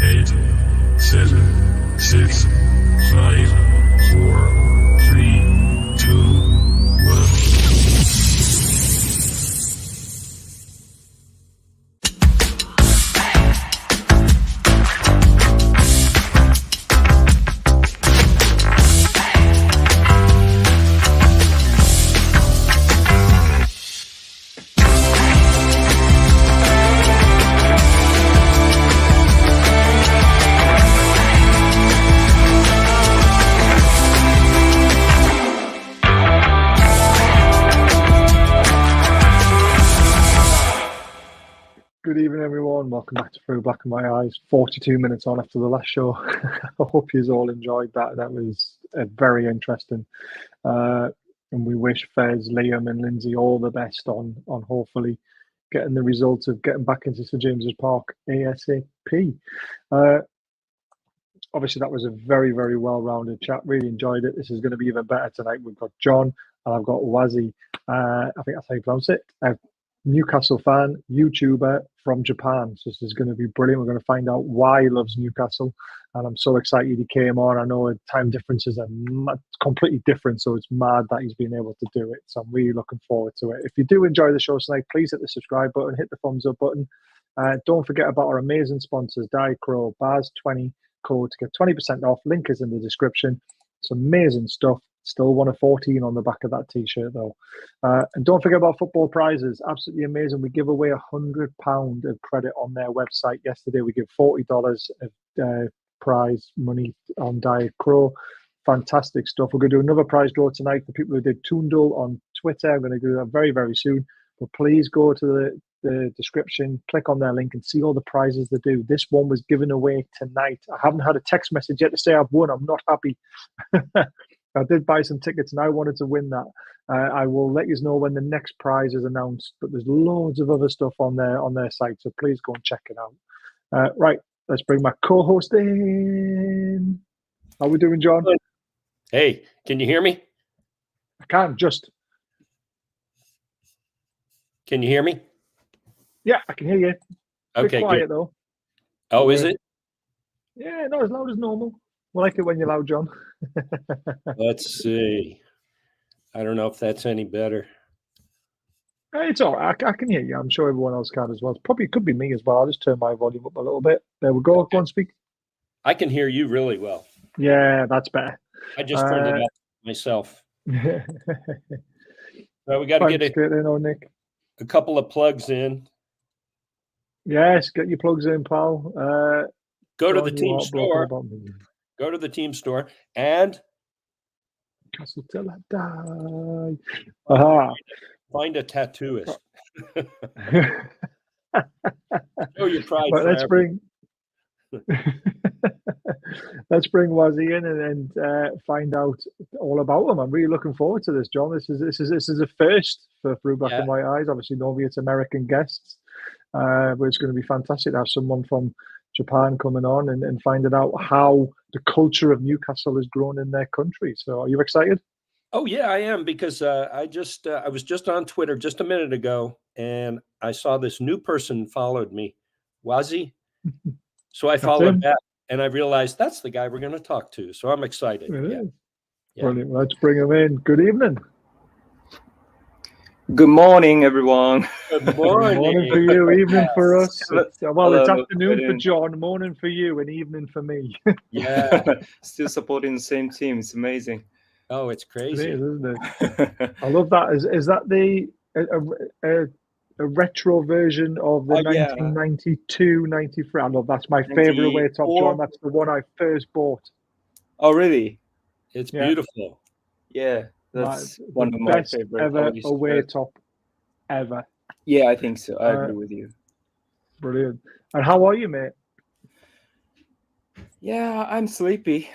8, 7, 6, 5, 4, 3, 2, 1. Good evening, everyone. Welcome back to Through Black and My Eyes. 42 minutes on after the last show. I hope you all enjoyed that. That was very interesting. And we wish Fez, Liam, and Lindsay all the best on hopefully getting the results of getting back into St James's Park ASAP. Obviously, that was a very, very well-rounded chat. Really enjoyed it. This is going to be even better tonight. We've got John and I've got Wazzy. I think that's how you pronounce it. Newcastle fan, YouTuber from Japan. So this is going to be brilliant. We're going to find out why he loves Newcastle. And I'm so excited he came on. I know time differences are completely different, so it's mad that he's been able to do it. So I'm really looking forward to it. If you do enjoy the show tonight, please hit the subscribe button, hit the thumbs up button. Don't forget about our amazing sponsors, Diet Crow, Baz20 code to get 20% off. Link is in the description. It's amazing stuff. Still one of 14 on the back of that t-shirt though. And don't forget about football prizes. Absolutely amazing. We give away £100 of credit on their website. Yesterday we give $40 of prize money on Diet Crow. Fantastic stuff. We're going to do another prize draw tonight for people who did Toondle on Twitter. I'm going to do that very, very soon. But please go to the description, click on their link and see all the prizes they do. This one was given away tonight. I haven't had a text message yet to say I've won. I'm not happy. I did buy some tickets and I wanted to win that. I will let you know when the next prize is announced, but there's loads of other stuff on their site, so please go and check it out. Right, let's bring my co-host in. How we doing, John? Hey, can you hear me? I can, just. Can you hear me? Yeah, I can hear you. Okay, bit quiet good. though. Oh, is it? Yeah, not as loud as normal. I like it when you're loud, John. Let's see. I don't know if that's any better. It's all right. I can hear you. I'm sure everyone else can as well. Probably could be me as well. I'll just turn my volume up a little bit. There we go. Okay. Go and speak. I can hear you really well. Yeah, that's better. I just turned it up myself. Well, we got to get Nick. A couple of plugs in. Yes, get your plugs in, pal. Go to the team store. Go to the team store and Castle till I die. Aha. Find a tattooist. Show your pride. But let's bring Wazzy in and find out all about him. I'm really looking forward to this, John. This is a first for Through Black and White Eyes. Obviously, normally it's American guests, but it's going to be fantastic to have someone from Japan coming on and finding out how the culture of Newcastle has grown in their country. So, are you excited? Oh yeah, I am, because I was just on Twitter just a minute ago and I saw this new person followed me, Wazzy. So I followed back and I realized that's the guy we're going to talk to. So I'm excited. Yeah. Brilliant. Let's bring him in. Good evening. Good morning, everyone. Good morning. Morning for you, evening for us. Well, Hello, it's afternoon for John, morning for you, and evening for me. Yeah. Still supporting the same team. It's amazing. Oh, it's crazy. It is, isn't it? I love that. Is that a retro version of the 1992, 93? I love that's my favorite away top, John. That's the one I first bought. Oh, really? It's beautiful. Yeah. That's one of my best favorite ever away top ever. Yeah, I think so. I agree with you. Brilliant. And how are you, mate? Yeah, I'm sleepy.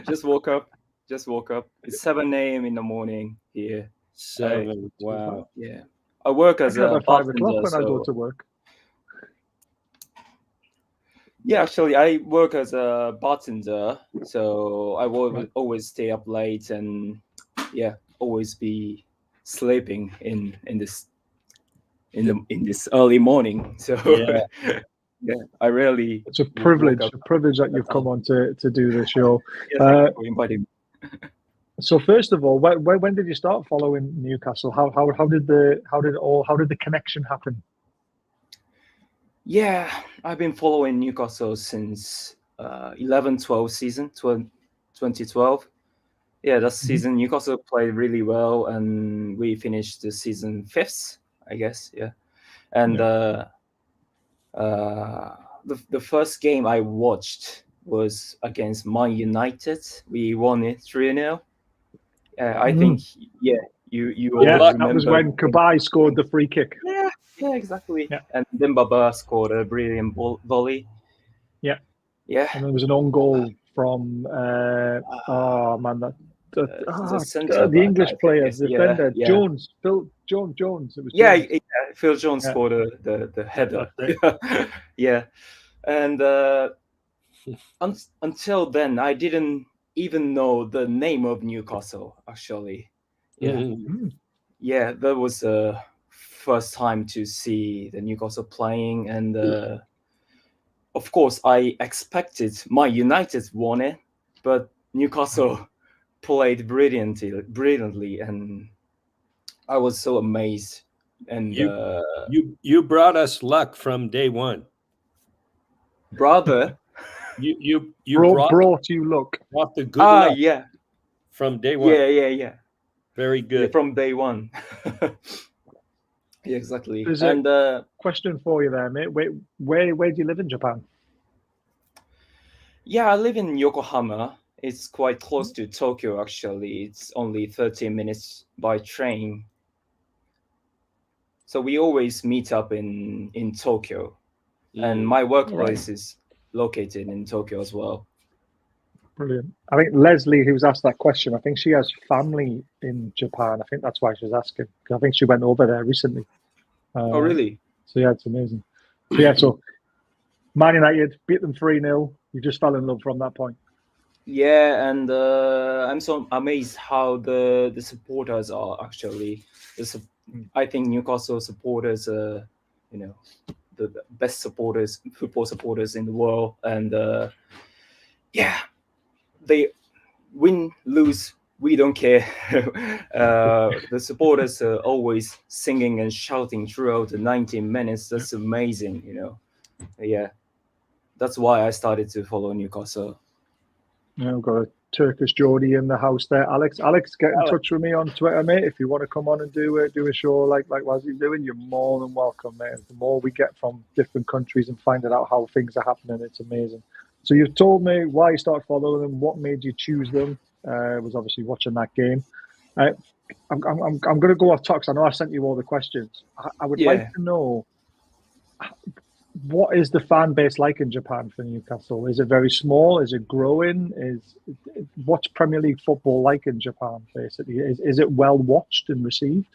Just woke up. It's 7 a.m. in the morning here. 7. Wow. Yeah. I work as a 5 o'clock when I go to work. Yeah, actually, I work as a bartender, so I will always stay up late and always be sleeping in this early morning. So Yeah, I really. It's a would privilege, woke up- that you've come on to do the show. Yes, thank you for inviting me. So first of all, when did you start following Newcastle? How did the connection happen? Yeah, I've been following Newcastle since 11-12 season, 2012. Yeah, that season Newcastle played really well, and we finished the season 5th, I guess. Yeah, and the first game I watched was against Man United. We won it 3-0. I think you all Yeah, remember. that was when Kabay scored the free kick. Yeah, exactly. Yeah. And then Baba scored a brilliant volley. Yeah. Yeah. And there was an own goal from the English player, the defender, Jones, Phil Jones. It was Jones. Phil Jones scored the header. Yeah. And until then, I didn't even know the name of Newcastle, actually. Yeah. Yeah, that was the first time to see the Newcastle playing, and of course I expected Man United won it, but Newcastle played brilliantly, and I was so amazed. And you brought us luck from day one, brother. You brought you luck. Brought the good luck. Yeah. From day one. Yeah. Very good. Yeah, from day one. Yeah, exactly. There's and a question for you there, mate. Where do you live in Japan? Yeah, I live in Yokohama. It's quite close to Tokyo, actually. It's only 30 minutes by train. So we always meet up in Tokyo. And my workplace is located in Tokyo as well. Brilliant. I think Leslie, who's asked that question, I think she has family in Japan. I think that's why she's asking. I think she went over there recently. Oh, really? So yeah, it's amazing. So yeah, so Man United beat them 3-0. You just fell in love from that point. Yeah, and I'm so amazed how the supporters are actually. I think Newcastle supporters are, the best football supporters in the world, and they win, lose, we don't care. The supporters are always singing and shouting throughout the 90 minutes. That's amazing, Yeah, that's why I started to follow Newcastle. We've got a Turkish Geordie in the house there. Alex, get in touch with me on Twitter, mate. If you want to come on and do a show like Wazzy's doing, you're more than welcome, mate. The more we get from different countries and finding out how things are happening, it's amazing. So you've told me why you started following them, what made you choose them. Was obviously watching that game. I'm going to go off topic. I know I sent you all the questions. I would like to know, what is the fan base like in Japan for Newcastle? Is it very small? Is it growing? What's Premier League football like in Japan, basically? Is it well watched and received?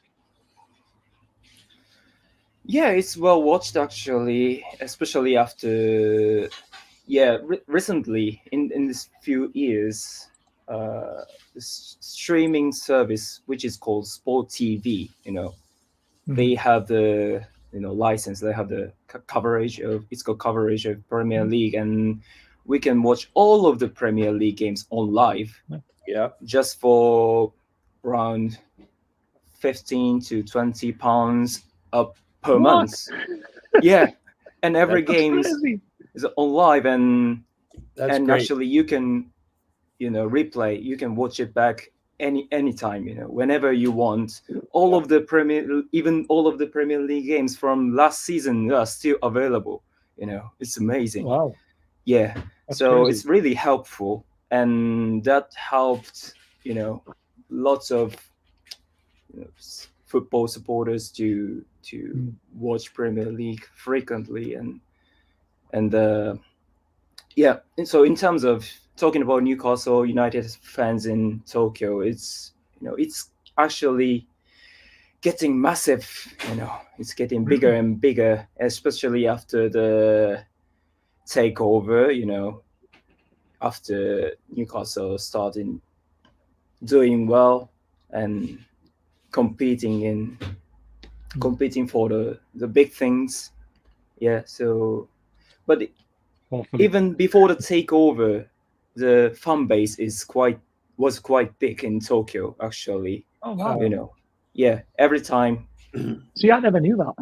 Yeah, it's well watched, actually, especially after recently in this few years, this streaming service, which is called Sport TV, they have the license, they have the coverage of Premier League, and we can watch all of the Premier League games on live. Just for around 15 to 20 pounds up per month. Yeah, and every game is on live, and great. Actually you can replay, you can watch it back anytime, whenever you want. All of the Premier League games from last season are still available. It's amazing. Wow. Yeah. So crazy. It's really helpful, and that helped lots of football supporters to watch Premier League frequently, and so in terms of talking about Newcastle United fans in Tokyo, it's actually getting massive. It's getting bigger and bigger, especially after the takeover. After Newcastle started doing well and competing for the big things. Yeah, so but Hopefully. even before the takeover, the fan base was quite big in Tokyo. Actually, Oh wow! you know, yeah. Every time. See, I never knew that.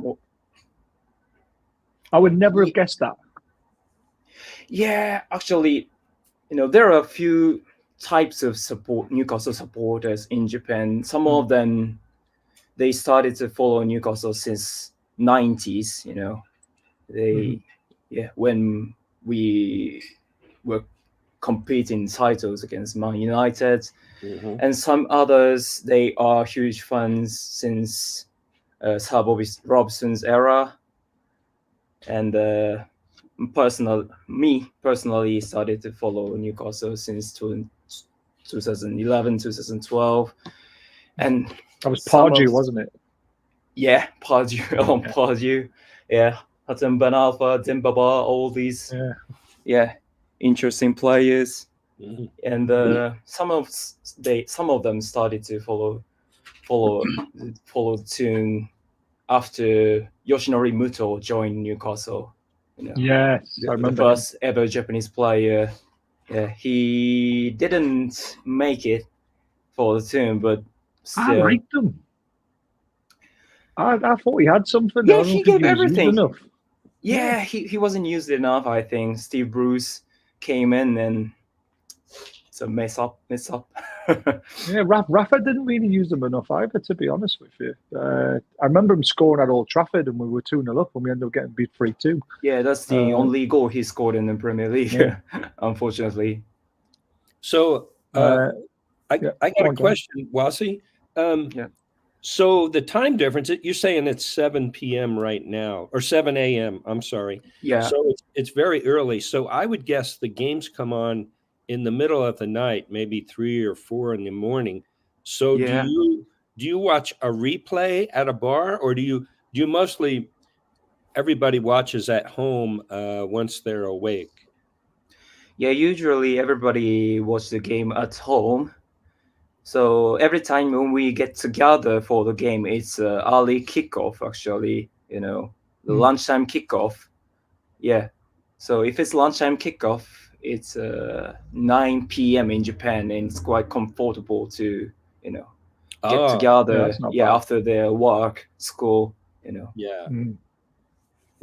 I would never have guessed that. Yeah, actually, there are a few types of Newcastle supporters in Japan. Some of them, they started to follow Newcastle since 90s. When we were competing titles against Man United, and some others, they are huge fans since Sir Bobby Robson's era, and personally started to follow Newcastle since 2011, 2012, and that was Pardew, wasn't it? Yeah, Pardew, Pardew, yeah, Hatem Ben Arfa, Dembaba, all these, interesting players, and some of them started to follow the tune after Yoshinori Muto joined Newcastle. Yes, I remember the first ever Japanese player. Yeah, he didn't make it for the team, but still. I liked him. I thought he had something. Yeah, I don't he think gave was everything. Used enough. Yeah, he wasn't used enough. I think Steve Bruce came in and it's a mess up. Yeah, Rafa didn't really use him enough either, to be honest with you. I remember him scoring at Old Trafford and we were 2-0 up and we ended up getting beat 3-2. Yeah, that's the only goal he scored in the Premier League, unfortunately. So I got a question, Wazzy. So the time difference, you're saying it's 7 p.m. right now, or 7 a.m., I'm sorry. Yeah. So it's very early. So I would guess the games come on in the middle of the night, maybe 3 or 4 in the morning. So do you watch a replay at a bar, or do you mostly everybody watches at home once they're awake? Yeah, usually everybody watches the game at home. So every time when we get together for the game, it's early kickoff, actually, the lunchtime kickoff. Yeah. So if it's lunchtime kickoff, it's 9 p.m. in Japan, and it's quite comfortable to, get together. After their work, school, Yeah.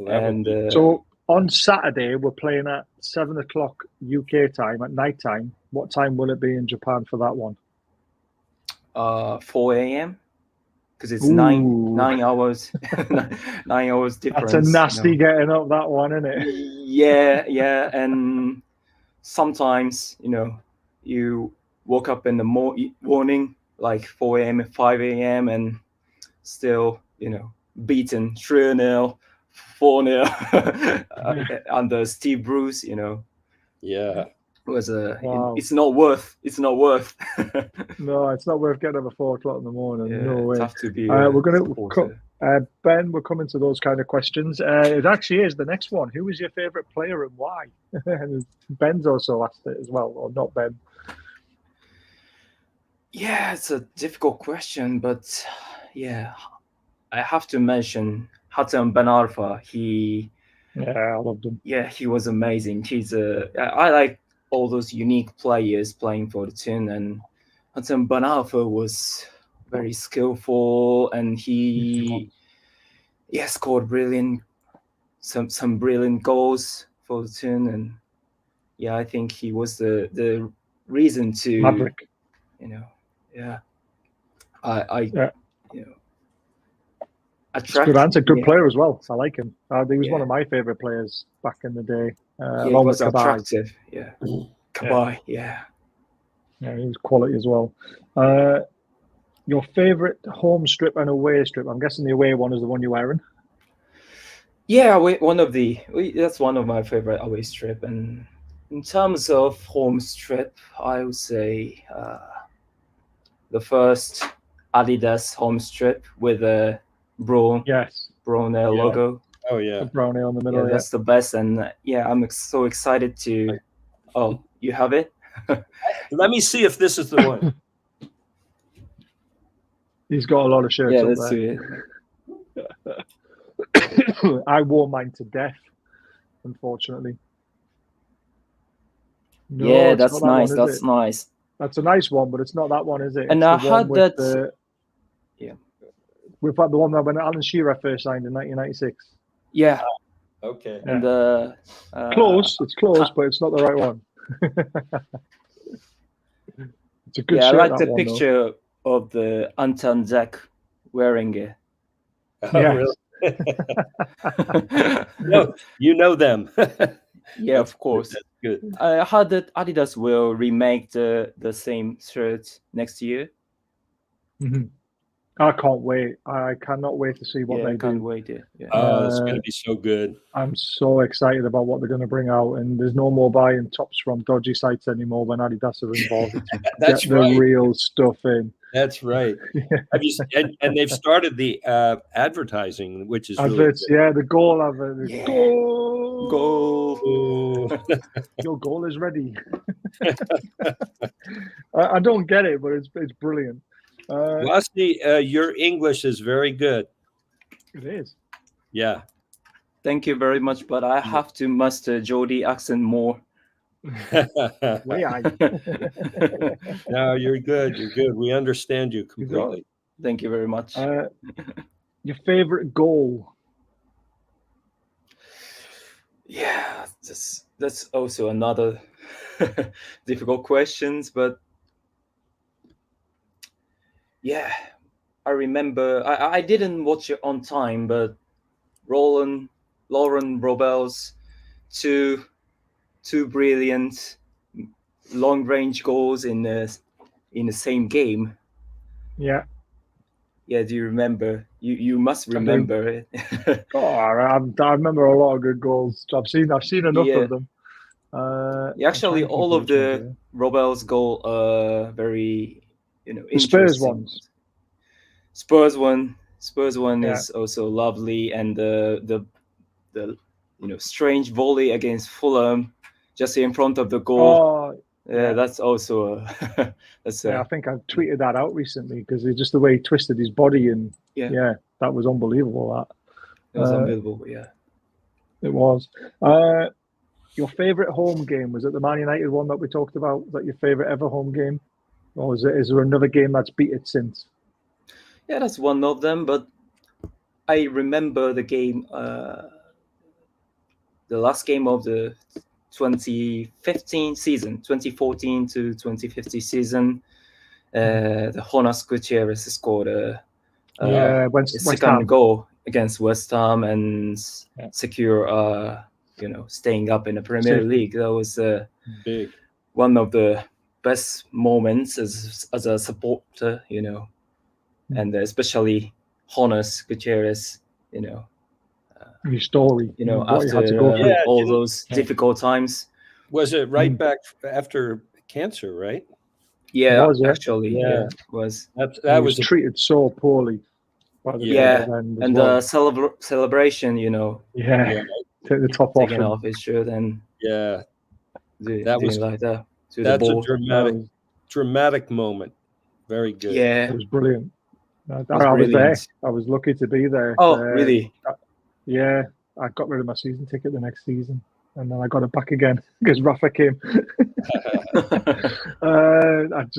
And so on Saturday, we're playing at 7 o'clock UK time at night time. What time will it be in Japan for that one? 4 a.m. because it's 9 hours 9 hours difference. That's a nasty getting up, that one, isn't it? Yeah, and sometimes you woke up in the morning like 4 a.m. and 5 a.m. and still beaten 3-0, 4-0 under Steve Bruce. Yeah. Was it's not worth No, it's not worth getting up at 4 o'clock in the morning. No way. Tough to be we're gonna Ben, we're coming to those kind of questions. It actually is the next one. Who was your favorite player and why? And Ben's also asked it as well, or not Ben. Yeah, it's a difficult question, but I have to mention Hatem Ben Arfa. I loved him. Yeah, he was amazing. I like all those unique players playing for the team, and Hatem Ben Arfa was very skillful, and he scored some brilliant goals for the team, and I think he was the reason to Maverick. It's a good answer. Good player as well. I like him. He was one of my favorite players back in the day. He was attractive. Yeah. Kabai. Yeah, he was quality as well. Your favorite home strip and away strip? I'm guessing the away one is the one you're wearing. Yeah, that's one of my favorite away strip. And in terms of home strip, I would say the first Adidas home strip with a Brownell logo. Oh yeah, the Brownell in the middle. That's the best, and I'm so excited to. Oh, you have it? Let me see if this is the one. He's got a lot of shirts. Yeah, let's see it. I wore mine to death. unfortunately. No, Yeah, it's that's not that nice. one, is That's it? nice. That's a nice one, but it's not that one, is it? And It's I the one heard with that. Yeah. we've had the one that when Alan Shearer first signed in 1996. Yeah, Okay. and Close, it's close, but it's not the right one. It's a good yeah, I shirt, like that the one, though. picture of the Anton Zach wearing it. Oh, Yes. really? No, you know them. Yeah, of course. That's good. I heard that Adidas will remake the same shirt next year. Mhm. I can't wait. I cannot wait to see what Yeah, they I can't do. wait. Yeah. Oh, it's going to be so good. I'm so excited about what they're going to bring out, and there's no more buying tops from dodgy sites anymore when Adidas are involved. That's Get the right. real stuff in. That's right. Have you? And they've started the advertising, which is really Adverts, good. yeah, the goal advert. Yeah. Goal! Go. Ooh. Your goal is ready. I don't get it, but it's brilliant. Wazzy, your English is very good. It is. Yeah. Thank you very much, but I have to master Geordie accent more. Way I. No, you're good. You're good. We understand you completely. Thank you very much. Your favorite goal? Yeah, that's also another difficult questions, but yeah, I remember I didn't watch it on time, but Lauren Robel's two brilliant long range goals in the same game. Yeah. Yeah, do you remember? You must remember it. Oh, I remember a lot of good goals. I've seen enough Yeah. of them. Actually, all of the Robel's goal very the Spurs interesting. ones. Spurs one Yeah. is also lovely, and the strange volley against Fulham just in front of the goal. Oh, yeah, that's also that's I think I tweeted that out recently because just the way he twisted his body and yeah, that was unbelievable. it was unbelievable. Yeah, it was. Your favorite home game, was it the Man United one that we talked about? Was that your favorite ever home game, or is there another game that's beat it since? Yeah, that's one of them. But I remember the game, the last game of the 2015 season, 2014 to 2015 season. The Jonas Gutierrez scored a second goal against West Ham and secure staying up in the Premier League. That was big. One of the best moments as a supporter, and especially Jonas Gutierrez, His story, after he had to go through. all those difficult times. Was it right back after cancer, right? Yeah, was, actually, it was. That was treated so poorly. And the celebration, take the top off, taking off his shirt and that was like that. That's a dramatic moment. Very good. Yeah, it was brilliant. I was there. I was lucky to be there. Oh, really? Yeah, I got rid of my season ticket the next season, and then I got it back again because Rafa came.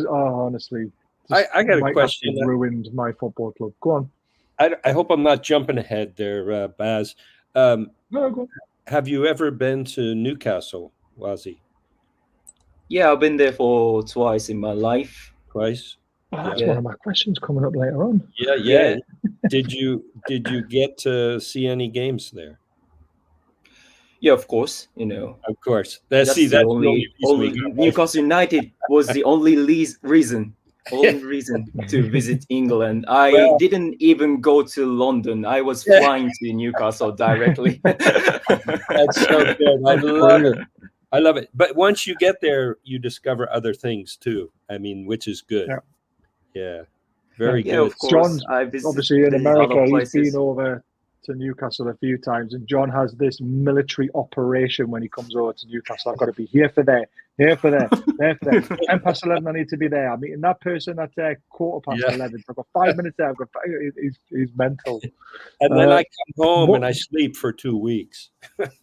Honestly, I got a question. Ruined my football club. Go on. I hope I'm not jumping ahead there, Baz. No, go on. Have you ever been to Newcastle, Wazzy? Yeah, I've been there for twice in my life. Twice? That's one of my questions coming up later on. Yeah. Did you get to see any games there? Yeah, of course. Of course. That's the only Newcastle United was the only reason to visit England. I didn't even go to London. I was flying to Newcastle directly. That's so good. I love it. I love it. But once you get there, you discover other things too. I mean, which is good. Yeah. Very good. Of course. John's obviously in America. He's been over to Newcastle a few times, and John has this military operation when he comes over to Newcastle. I've got to be here for there, there for there, there for there. 11:10, I need to be there. I'm meeting that person at 11:15. I've got 5 minutes there. He's mental. And then I come home and I sleep for 2 weeks.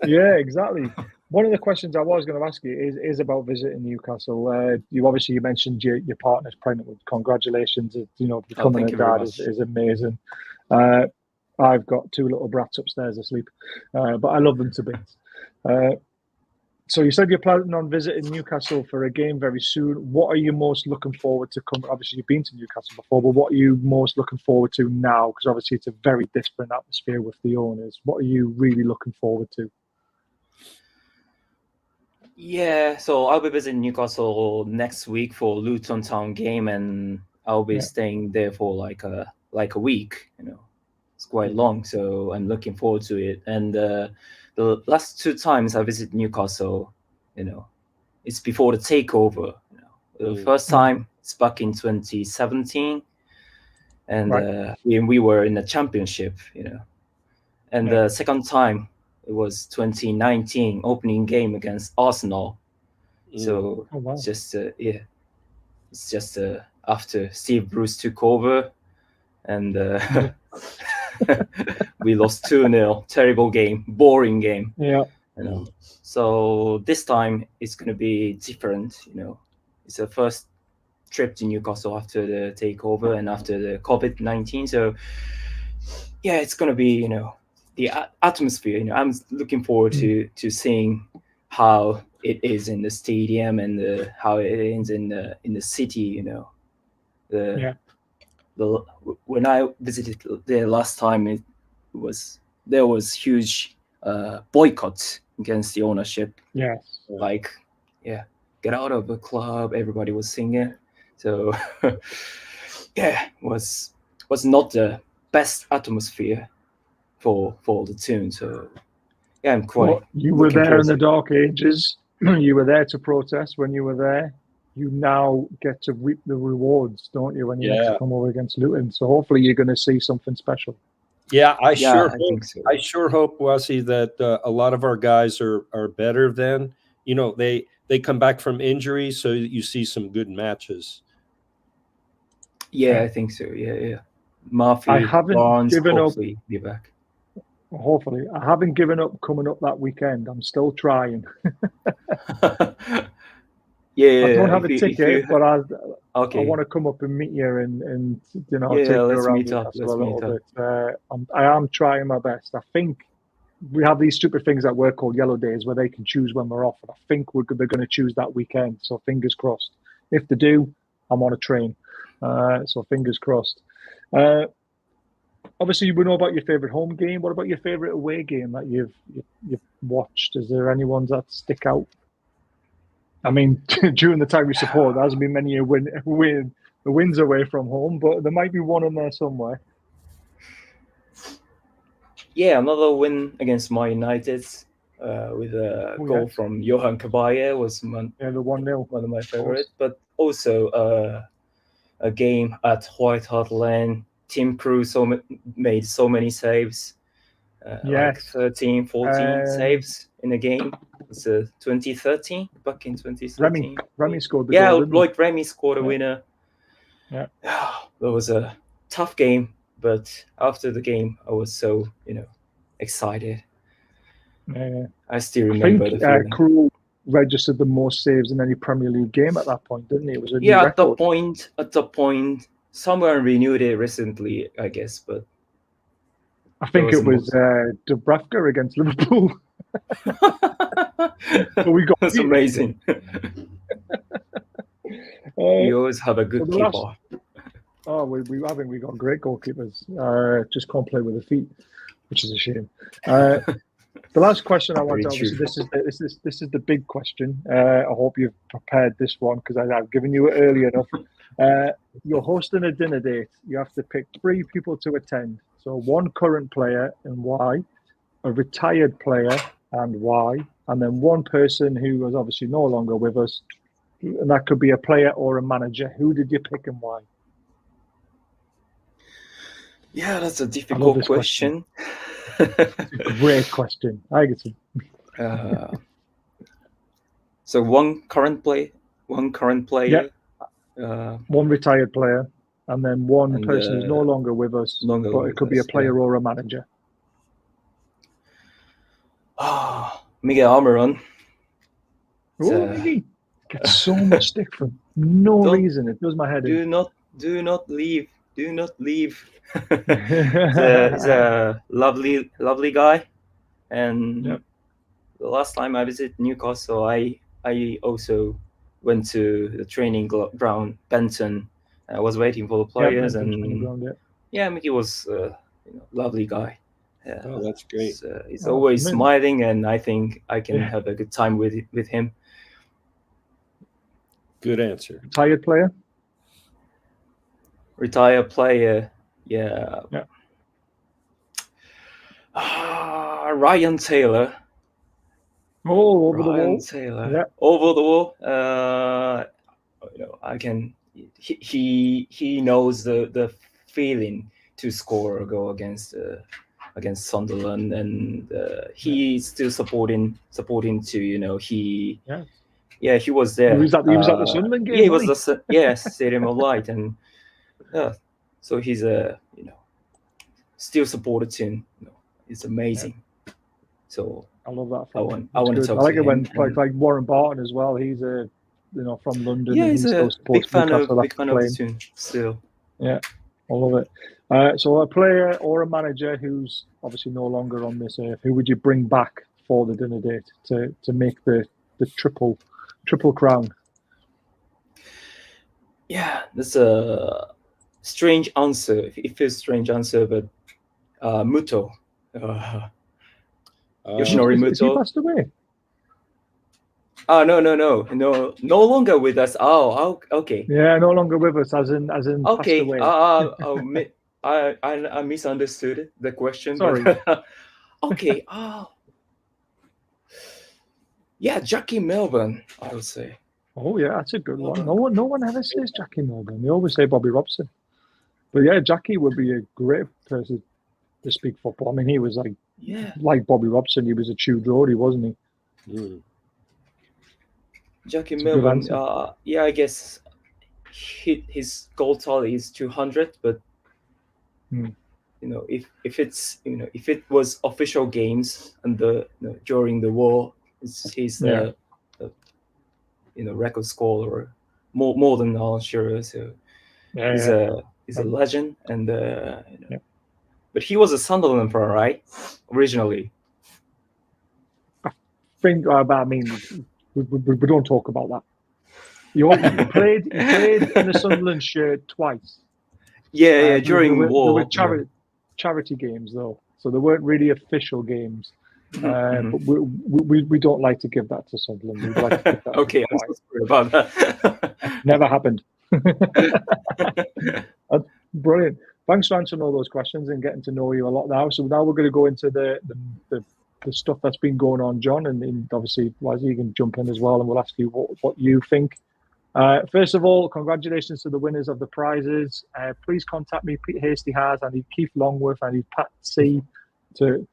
Yeah, exactly. One of the questions I was going to ask you is about visiting Newcastle. You mentioned your partner's pregnant. Congratulations! Becoming a dad is amazing. I've got 2 little brats upstairs asleep, but I love them to bits. So you said you're planning on visiting Newcastle for a game very soon. What are you most looking forward to come? Obviously, you've been to Newcastle before, but what are you most looking forward to now? Because obviously it's a very different atmosphere with the owners. What are you really looking forward to? Yeah, so I'll be visiting Newcastle next week for Luton Town game, and I'll be staying there for like a week. It's quite long, so I'm looking forward to it. And the last 2 times I visited Newcastle, it's before the takeover. The first time it's back in 2017, and we were in the championship. And the second time it was 2019 opening game against Arsenal. So it's just after Steve Bruce took over, and we lost 2-0. Terrible game, boring game. Yeah. So this time it's going to be different. It's the first trip to Newcastle after the takeover and after the COVID-19. So yeah, it's going to be the atmosphere. I'm looking forward to seeing how it is in the stadium and how it is in the city. When I visited there last time, there was huge boycott against the ownership. Yes. Get out of the club. Everybody was singing. So was not the best atmosphere for the tune. So I'm quite. You were there in the dark ages. You were there to protest when you were there. You now get to reap the rewards, don't you, when you next come over against Luton? So hopefully you're going to see something special. Yeah, I think so. I sure hope, Wazzy, that a lot of our guys are better then. They come back from injury, so you see some good matches. Yeah, I think so. Yeah. Murphy, I haven't Barnes, given up. Hopefully be back. Hopefully. I haven't given up coming up that weekend. I'm still trying. I don't have a ticket, but I want to come up and meet you and take you around meet up. a little bit. I am trying my best. I think we have these stupid things at work called yellow days where they can choose when we're off, and I think they're going to choose that weekend. So fingers crossed. If they do, I'm on a train. So fingers crossed. Obviously, we know about your favourite home game. What about your favourite away game that you've watched? Is there any ones that stick out? I mean, during the time you support, there hasn't been many wins away from home, but there might be one in there somewhere. Yeah, another win against Man United with a goal from Johan Cabaye was the 1-0. One of my favourites. But also a game at White Hart Lane. Tim Krul made so many saves. Like 13, 14 saves in a game. It's 2013, back in 2013. Remy scored the goal. Lloyd Remy scored a winner. Yeah. That was a tough game, but after the game, I was so, excited. I still remember the feeling. Krul registered the most saves in any Premier League game at that point, didn't he? It was a new at record. the point, someone renewed it recently, I guess, but I think it was Dubravka against Liverpool. That's amazing. We always have a good keeper. We got great goalkeepers. Just can't play with the feet, which is a shame. The last question I want to ask, this is the big question. I hope you've prepared this one because I've given you it early enough. You're hosting a dinner date. You have to pick 3 people to attend. So 1 current player and why, a retired player and why, and then 1 person who is obviously no longer with us, and that could be a player or a manager. Who did you pick and why? Yeah, that's a difficult question. Great question. I get to. So one current player. One retired player, and then one person who's no longer with us, but it could be a player or a manager. Miguel Almiron. He gets so much stick for no reason. It does my head in. Do not leave. Do not leave. He's a lovely guy, and the last time I visited Newcastle, I also went to the training ground, Benton. I was waiting for the players, Mickey was a lovely guy. Oh, that's great. He's always smiling, and I think I can have a good time with him. Good answer. Retired player? Retired player, yeah. Ryan Taylor. Oh, over the wall. Taylor. Yeah. Over the wall. I can. He knows the feeling to score a goal against Sunderland, and he's still supporting to he. Yeah, he was there. He was at the Sunderland game. Yeah, he was the Stadium of Light, and so he's still supported him. It's amazing. Yeah. So I love that. I want to talk. I like to it when him. like Warren Barton as well. He's from London. Yeah, he's a big fan of the tune still. Yeah, I love it. So a player or a manager who's obviously no longer on this earth, who would you bring back for the dinner date to make the triple crown? Yeah, that's a strange answer. It feels strange answer, but Muto. Yoshinori Muto. Is he passed away? No longer with us. Oh, okay. Yeah, no longer with us, as in okay. Passed away. I misunderstood the question. Sorry. Okay. Yeah, Jackie Melbourne, I would say. Oh yeah, that's a good one. No one ever says Jackie Melbourne. They always say Bobby Robson. But yeah, Jackie would be a great person to speak football. I mean, he was like Bobby Robson. He was a true roadie, wasn't he? Mm. Jackie Melbourne. I guess his goal tally is 200. But if it was official games and during the war, he's the record scorer, more than Alan Shearer. So he's a legend, and but he was a Sunderland player, right? Originally. I think. I mean, we don't talk about that. He played in the Sunderland shirt twice. Yeah, during the war. There were charity games though, so they weren't really official games. But we don't like to give that to Sunderland. We'd like to give that okay, I'm so sorry about that. Never happened. Brilliant. Thanks for answering all those questions and getting to know you a lot now. So now we're going to go into the stuff that's been going on, John, and obviously, Wazzy, you can jump in as well, and we'll ask you what you think. First of all, congratulations to the winners of the prizes. Please contact me, Pete Hasty has. I need Keith Longworth. I need Pat C to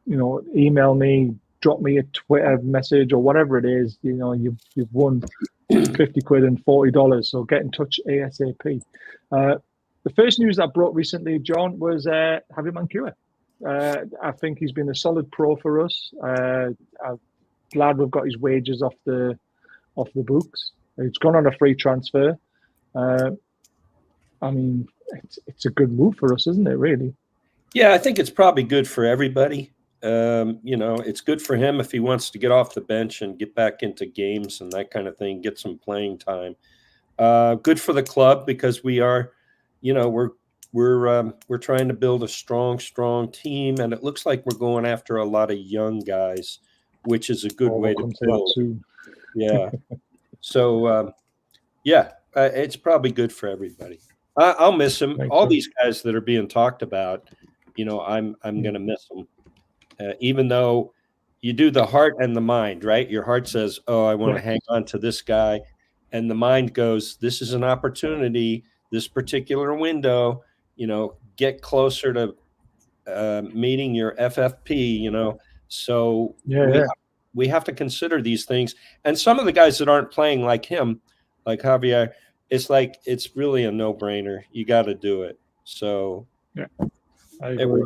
email me, drop me a Twitter message or whatever it is. You've won 50 quid and $40. So get in touch ASAP. The first news that broke recently, John, was Javi Manquilla. I think he's been a solid pro for us. I'm glad we've got his wages off the books. It's gone on a free transfer. I mean, it's a good move for us, isn't it? Really? Yeah, I think it's probably good for everybody. It's good for him if he wants to get off the bench and get back into games and that kind of thing, get some playing time. Good for the club because we are, we're trying to build a strong team, and it looks like we're going after a lot of young guys, which is a good way to build. Yeah. So, it's probably good for everybody. I'll miss him. All these guys that are being talked about, I'm going to miss them. Even though you do the heart and the mind, right? Your heart says, oh, I want to hang on to this guy. And the mind goes, this is an opportunity, this particular window, get closer to meeting your FFP, you know. So Yeah, we have to consider these things. And some of the guys that aren't playing like him, like Javier, it's really a no-brainer. You got to do it. So yeah, I agree.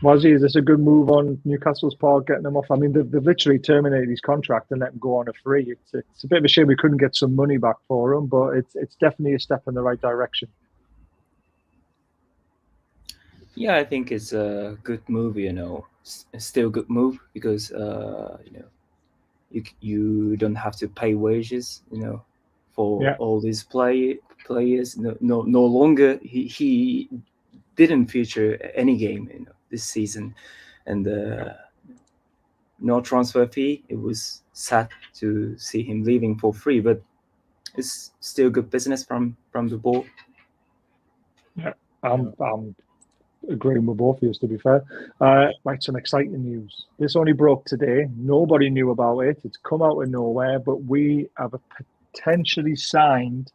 Wazzy, is this a good move on Newcastle's part, getting him off? I mean, they've literally terminated his contract and let him go on a free. It's a bit of a shame we couldn't get some money back for him, but it's definitely a step in the right direction. Yeah, I think it's a good move. You know, still a good move because you know, you don't have to pay wages. You know, for all these players. No longer he didn't feature any game, you know, this season, and no transfer fee. It was sad to see him leaving for free, but it's still good business from the board. Yeah, I'm agreeing with both of you, to be fair. Right, some exciting news. This only broke today. Nobody knew about it. It's come out of nowhere, but we have potentially signed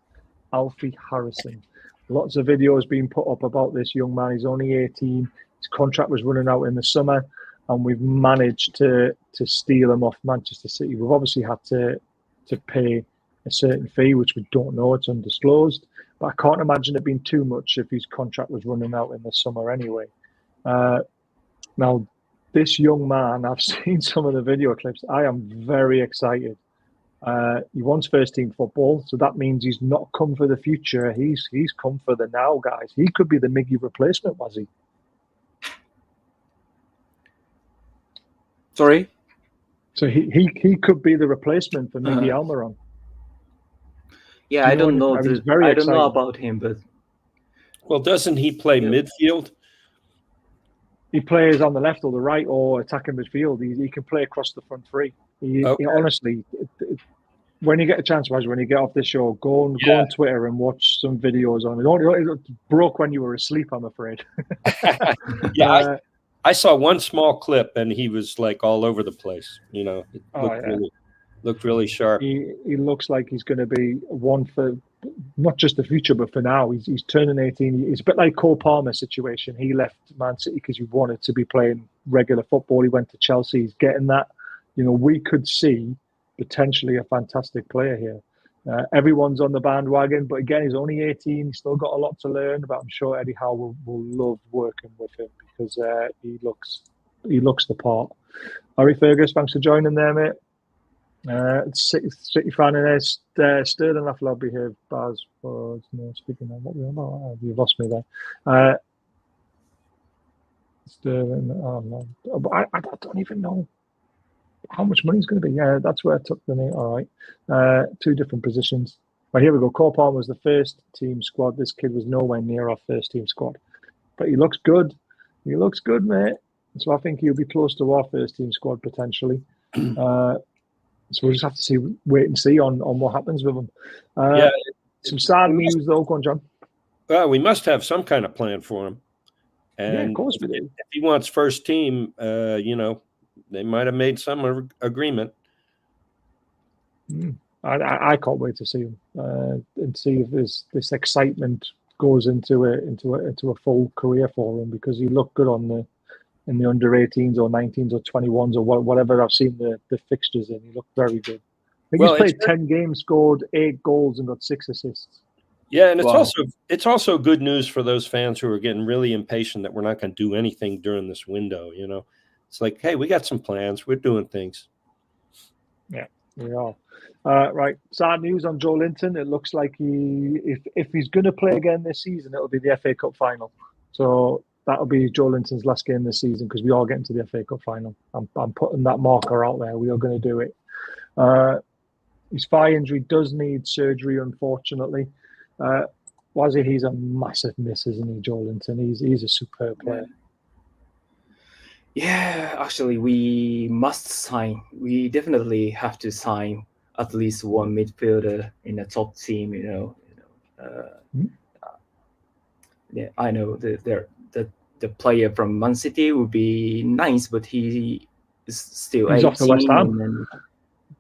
Alfie Harrison. Lots of videos being put up about this young man. He's only 18. His contract was running out in the summer, and we've managed to steal him off Manchester City. We've obviously had to pay a certain fee, which we don't know. It's undisclosed. But I can't imagine it being too much if his contract was running out in the summer anyway. Now, this young man, I've seen some of the video clips. I am very excited. He wants first team football, so that means he's not come for the future. He's come for the now, guys. He could be the Miggy replacement, was he? Sorry? So he could be the replacement for Miggy Almiron. Yeah, I don't know. I don't know about him, but doesn't he play midfield? He plays on the left or the right or attacking midfield. He can play across the front three. He honestly, when you get a chance, when you get off this show, go on Twitter and watch some videos on it. It broke when you were asleep, I'm afraid. Yeah, I saw one small clip and he was like all over the place. You know, it looked really sharp. He looks like he's going to be one for not just the future, but for now. He's turning 18. It's a bit like Cole Palmer's situation. He left Man City because he wanted to be playing regular football. He went to Chelsea. He's getting that. You know, we could see potentially a fantastic player here. Everyone's on the bandwagon, but again, he's only 18. He's still got a lot to learn, but I'm sure Eddie Howe will love working with him because he looks the part. Harry Fergus, thanks for joining there, mate. City fan in there. Sterling Lafleur behaved. Baz was speaking of what we were about. You've lost me there. Sterling. Oh no, I don't even know how much money is going to be. Yeah, that's where I took the name. All right, two different positions. Right, here we go. Cole Palmer was the first team squad. This kid was nowhere near our first team squad, but he looks good. He looks good, mate. So I think he'll be close to our first team squad potentially. So we'll just have to wait and see on what happens with him. Some sad news though. Go on, John. Well, we must have some kind of plan for him. And yeah, of course we do. If he wants first team, you know, they might have made some agreement. I can't wait to see him and see if this excitement goes into a full career for him, because he looked good in the under 18s or 19s or 21s or whatever I've seen the fixtures in. He looked very good. I think he's played 10 games, scored 8 goals and got 6 assists. Yeah, and it's also good news for those fans who are getting really impatient that we're not going to do anything during this window. You know, it's like, hey, we got some plans. We're doing things. Yeah, we are. Right, sad news on Joelinton. It looks like if he's going to play again this season, it'll be the FA Cup final. So that'll be Joelinton's last game this season, because we are getting to the FA Cup final. I'm putting that marker out there. We are going to do it. His thigh injury does need surgery, unfortunately. Wazzy, he's a massive miss, isn't he, Joelinton? He's a superb player. Yeah, actually, we must sign. We definitely have to sign at least one midfielder in a top team. Yeah, I know the player from Man City would be nice, but he is still 18. He's off to West Ham.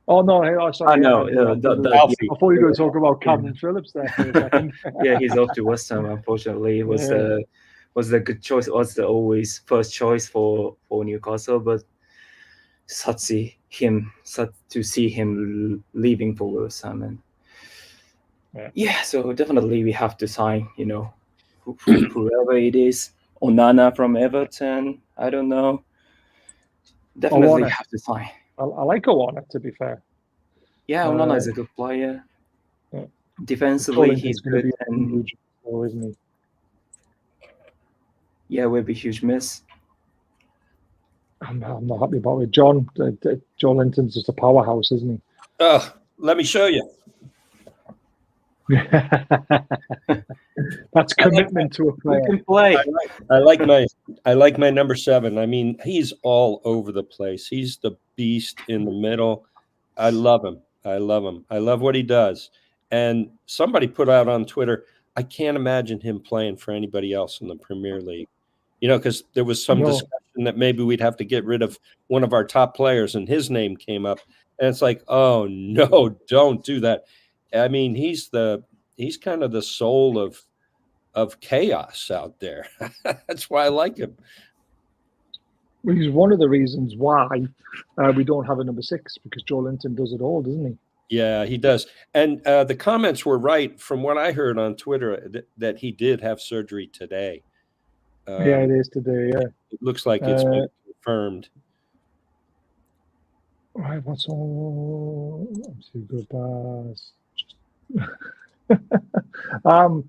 Oh no! Sorry. I know. I thought you were going to talk about Cameron Phillips there for a second. Yeah, he's off to West Ham. Unfortunately, it was was the good choice, was the always first choice for Newcastle, but sad to see him leaving for West Ham. And so definitely we have to sign, whoever it is, Onana from Everton, I don't know. Definitely have to sign. I like Onana, to be fair. Yeah, Onana is a good player. Yeah. Defensively, he's going to good. be a huge goal, isn't he? Yeah, will be huge miss. I'm not happy about it. Joelinton's just a powerhouse, isn't he? Oh, let me show you. That's commitment to a player. You can play. I like my number 7. I mean, he's all over the place. He's the beast in the middle. I love him. I love what he does. And somebody put out on Twitter, I can't imagine him playing for anybody else in the Premier League. Because there was some discussion that maybe we'd have to get rid of one of our top players, and his name came up. And it's like, oh no, don't do that. I mean, he's kind of the soul of chaos out there. That's why I like him. Well, he's one of the reasons why we don't have a number 6, because Joelinton does it all, doesn't he? Yeah, he does. And the comments were right from what I heard on Twitter that he did have surgery today. Yeah, it is today. Yeah, it looks like it's been confirmed. Right, what's all? I'm too good, bars. I'm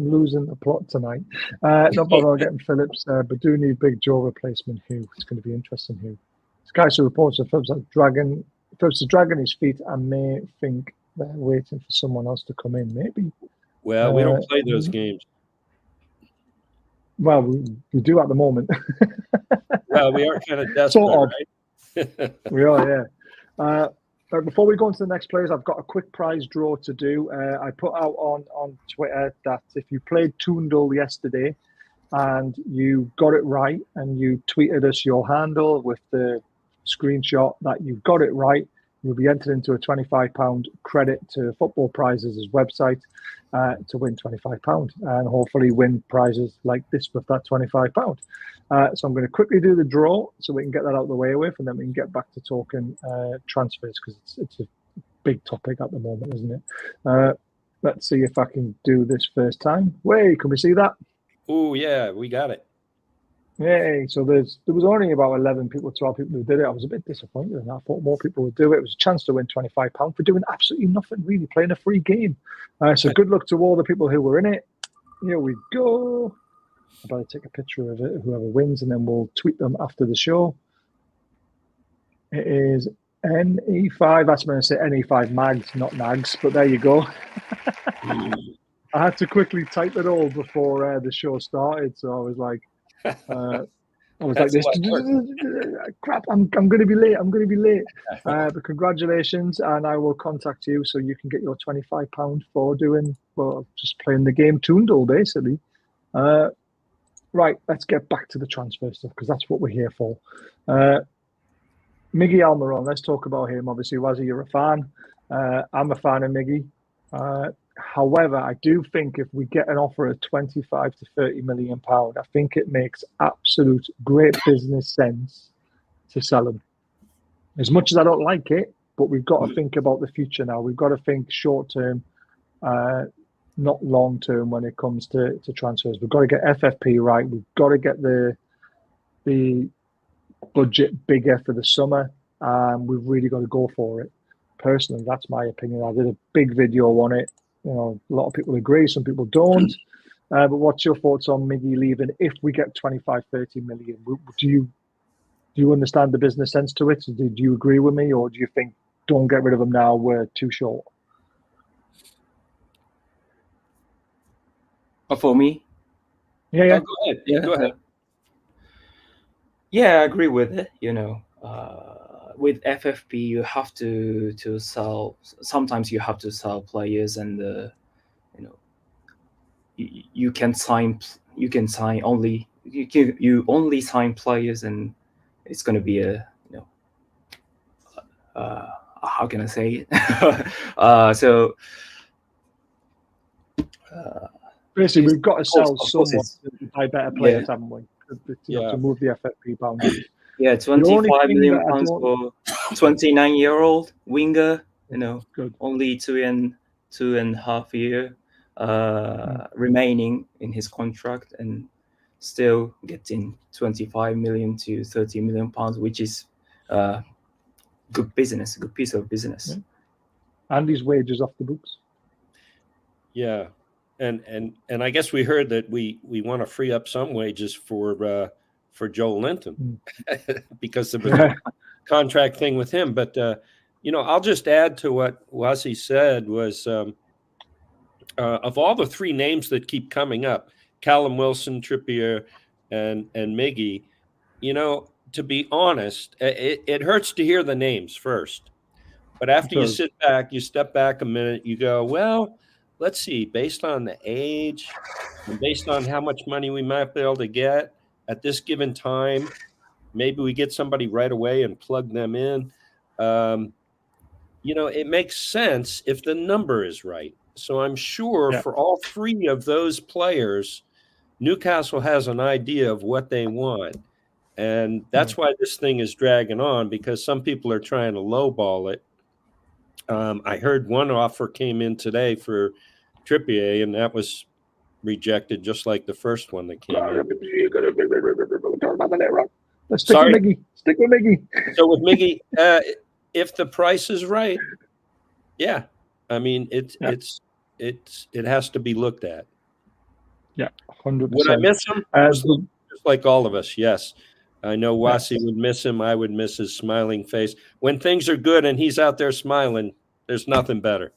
losing the plot tonight. Not bother getting Phillips, but do need big Joe replacement. Who? It's going to be interesting. Who? Sky so reports that Phillips is dragging his feet and may think they're waiting for someone else to come in. Maybe. Well, we don't play those games. Well, we do at the moment. Well, we are kind of desperate, sort of. Right? We are, yeah. But before we go into the next players, I've got a quick prize draw to do. I put out on Twitter that if you played Toondle yesterday and you got it right and you tweeted us your handle with the screenshot that you got it right, you'll be entered into a £25 credit to Football Prizes' website to win £25 and hopefully win prizes like this with that £25. So I'm going to quickly do the draw so we can get that out of the way with, and then we can get back to talking transfers, because it's a big topic at the moment, isn't it? Let's see if I can do this first time. Wait, can we see that? Oh, yeah, we got it. Yay. So there was only about 11 people, 12 people who did it. I was a bit disappointed, and I thought more people would do it. It was a chance to win £25 for doing absolutely nothing, really, playing a free game. So good luck to all the people who were in it. Here we go. I better take a picture of it, whoever wins, and then we'll tweet them after the show. It is NE5. That's going to say NE5 Mags, not Nags, but there you go. I had to quickly type it all before the show started, so I was like, this. Crap! I'm going to be late. But congratulations, and I will contact you so you can get your £25 for just playing the game Toondle, basically. Right, let's get back to the transfer stuff, because that's what we're here for. Miggy Almiron, let's talk about him. Obviously, Wazzy, you're a fan. I'm a fan of Miggy. However, I do think if we get an offer of 25 to 30 million pound, I think it makes absolute great business sense to sell him. As much as I don't like it, but we've got to think about the future now. We've got to think short term, not long term when it comes to transfers. We've got to get FFP right. We've got to get the budget bigger for the summer. We've really got to go for it. Personally, that's my opinion. I did a big video on it. A lot of people agree, some people don't. But what's your thoughts on Miggy leaving if we get 25, 30 million? Do you understand the business sense to it? Do you agree with me, or do you think don't get rid of him now, we're too short? For me? Yeah. Oh, go ahead. Yeah, go ahead. Yeah, I agree with it. With FFP, you have to sell. Sometimes you have to sell players, and you can sign. You can sign only. You only sign players, and it's going to be a how can I say it? Basically, we've got to sell of course someone it's- to buy better players, haven't we? To move the FFP boundaries. Yeah, only 25 thing million that I pounds don't- for 29-year-old winger. Good. Only two and a half year remaining in his contract, and still getting 25 million to 30 million pounds, which is good business, good piece of business. Yeah. And his wages off the books. Yeah, and I guess we heard that we want to free up some wages for Joelinton because of a contract thing with him. But I'll just add to what Wazzy said was of all the three names that keep coming up, Callum Wilson, Trippier, and Miggy. To be honest, it hurts to hear the names first, but after you sit back, you step back a minute, you go, well, let's see, based on the age and based on how much money we might be able to get at this given time, maybe we get somebody right away and plug them in. It makes sense if the number is right. So I'm sure for all three of those players, Newcastle has an idea of what they want. And that's why this thing is dragging on, because some people are trying to lowball it. I heard one offer came in today for Trippier, and that was rejected just like the first one that came in. Let's stick with Miggy. Stick with Miggy. So with Miggy, if the price is right, yeah, I mean it has to be looked at. Yeah, 100%. Would I miss him? Just like all of us, yes. I know Wazzy would miss him. I would miss his smiling face. When things are good and he's out there smiling, there's nothing better.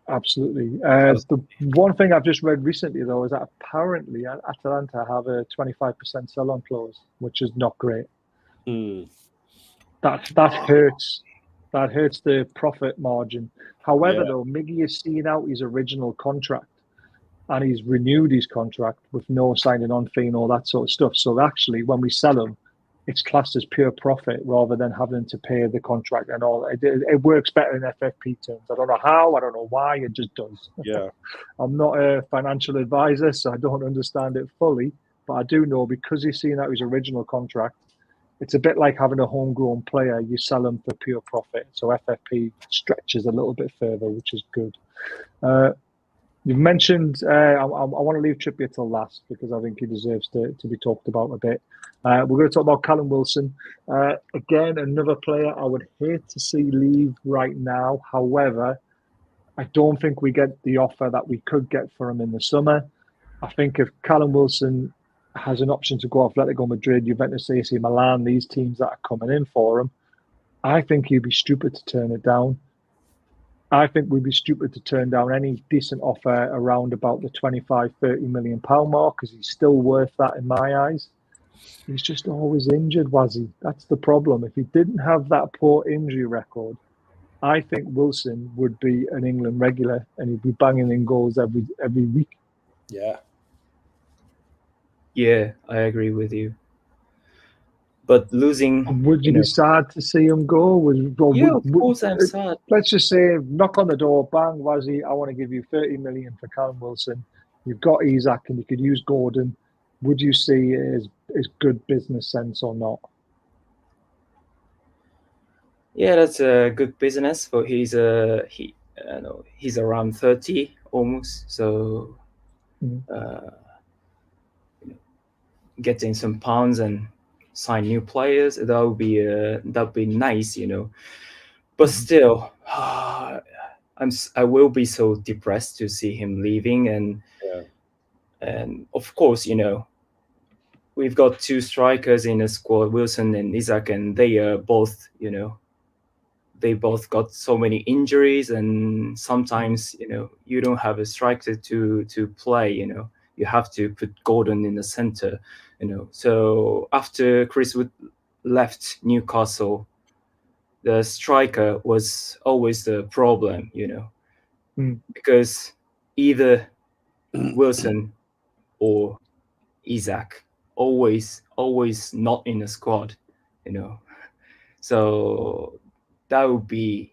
Absolutely. The one thing I've just read recently, though, is that apparently Atalanta have a 25% sell-on clause, which is not great. That hurts. That hurts the profit margin. However, though, Miggy is seeing out his original contract, and he's renewed his contract with no signing on fee and all that sort of stuff. So actually, when we sell him, it's classed as pure profit rather than having to pay the contract and all. It works better in FFP terms. I don't know how, I don't know why, it just does. Yeah. I'm not a financial advisor, so I don't understand it fully, but I do know because he's seen out his original contract, it's a bit like having a homegrown player. You sell them for pure profit. So FFP stretches a little bit further, which is good. You've mentioned, I want to leave Trippier till last because I think he deserves to be talked about a bit. We're going to talk about Callum Wilson. Again, another player I would hate to see leave right now. However, I don't think we get the offer that we could get for him in the summer. I think if Callum Wilson has an option to go Atletico Madrid, Juventus, AC Milan, these teams that are coming in for him, I think he'd be stupid to turn it down. I think we'd be stupid to turn down any decent offer around about the 25, 30 million pound mark because he's still worth that in my eyes. He's just always injured, Wazzy. That's the problem. If he didn't have that poor injury record, I think Wilson would be an England regular and he'd be banging in goals every week. Yeah. Yeah, I agree with you. But losing... Would you be sad to see him go? Of course I'm sad. Let's just say, knock on the door, bang, Wazzy, I want to give you 30 million for Callum Wilson. You've got Isaac and you could use Gordon. Would you see it as good business sense or not? Yeah, that's a good business, but he's around 30 almost, so getting some pounds and sign new players, that would be nice, But still, I will be so depressed to see him leaving, and of course, we've got two strikers in the squad, Wilson and Isaac, and they are both, they both got so many injuries, and sometimes, you don't have a striker to play, you have to put Gordon in the center, So after Chris Wood left Newcastle, the striker was always the problem, because either Wilson or Isaac always not in the squad, So that would be